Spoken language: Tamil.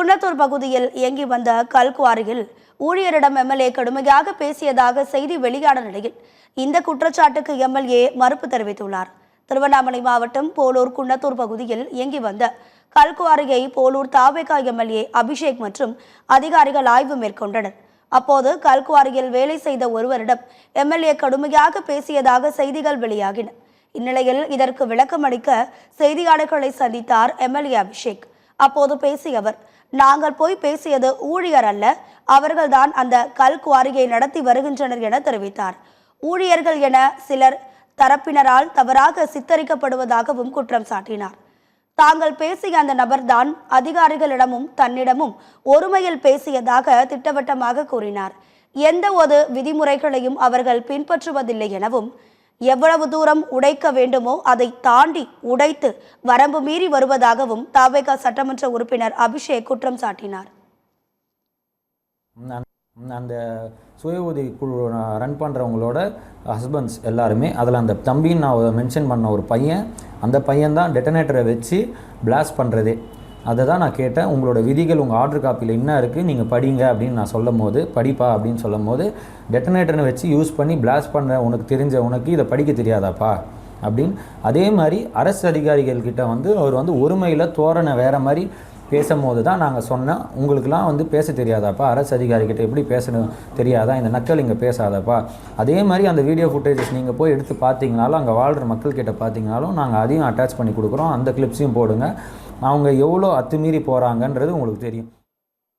குன்னத்தூர் பகுதியில் இயங்கி வந்த கல்குவாரியில் ஊழியரிடம் எம்எல்ஏ கடுமையாக பேசியதாக செய்தி வெளியான நிலையில் இந்த குற்றச்சாட்டுக்கு எம்எல்ஏ மறுப்பு தெரிவித்துள்ளார். திருவண்ணாமலை மாவட்டம் போலூர் குன்னத்தூர் பகுதியில் இயங்கி வந்த கல்குவாரியை போலூர் தாவேகா எம்எல்ஏ அபிஷேக் மற்றும் அதிகாரிகள் ஆய்வு மேற்கொண்டனர். அப்போது கல்குவாரியில் வேலை செய்த ஒருவரிடம் எம்எல்ஏ கடுமையாக பேசியதாக செய்திகள் வெளியாகின. இந்நிலையில் இதற்கு விளக்கம் அளிக்க செய்தியாளர்களை சந்தித்தார் எம்எல்ஏ அபிஷேக். அப்போது பேசிய அவர், நாங்கள் போய் பேசியது ஊழியர் அல்ல, அவர்கள்தான் அந்த கல்குவாரியை நடத்தி வருகின்றனர் என தெரிவித்தார். ஊழியர்கள் என சிலர் தரப்பினரால் தவறாக சித்தரிக்கப்படுவதாகவும் குற்றம் சாட்டினார். தாங்கள் பேசிய அந்த நபர்தான் அதிகாரிகளிடமும் தன்னிடமும் ஒருமையில் பேசியதாக திட்டவட்டமாக கூறினார். எந்த ஒரு விதிமுறைகளையும் அவர்கள் பின்பற்றுவதில்லை எனவும், எவ்வளவு தூரம் உடைக்க வேண்டுமோ அதை தாண்டி உடைத்து வரம்பு மீறி வருவதாகவும் தாவேகா சட்டமன்ற உறுப்பினர் அபிஷேக் குற்றம் சாட்டினார். அந்த சுய உதவி குழு ரன் பண்ணுறவங்களோட ஹஸ்பண்ட்ஸ் எல்லாருமே அதில் அந்த தம்பின்னு நான் மென்ஷன் பண்ண ஒரு பையன், அந்த பையன்தான் டெட்டனேட்டரை வச்சு பிளாஸ்ட் பண்ணுறதே. அதை தான் நான் கேட்டேன். உங்களோட விதிகள் உங்கள் ஆர்டர் காப்பியில் என்ன இருக்குது, நீங்கள் படிங்க அப்படின்னு நான் சொல்லும் போது, படிப்பா அப்படின்னு சொல்லும் போது, டெட்டனேட்டரை வச்சு யூஸ் பண்ணி பிளாஸ்ட் பண்ண உனக்கு தெரிஞ்ச உனக்கு இதை படிக்க தெரியாதாப்பா அப்படின்னு. அதே மாதிரி அரசு அதிகாரிகள்கிட்ட அவர் ஒருமையில் தோரணை வேறு மாதிரி பேசும்போது தான் நாங்கள் சொன்னோம், உங்களுக்குலாம் பேச தெரியாதாப்பா, அரசு அதிகாரிகிட்ட எப்படி பேசணும் தெரியாதா, இந்த நக்கல் இங்கே பேசாதப்பா. அதே மாதிரி அந்த வீடியோ ஃபுட்டேஜஸ் நீங்கள் போய் எடுத்து பார்த்தீங்கனாலும், அங்கே வாழ்கிற மக்கள்கிட்ட பார்த்தீங்கனாலும் நாங்கள் அதையும் அட்டாச் பண்ணி கொடுக்குறோம். அந்த கிளிப்ஸையும் போடுங்க. அவங்க எவ்வளோ அத்துமீறி போகிறாங்கன்றது உங்களுக்கு தெரியும்.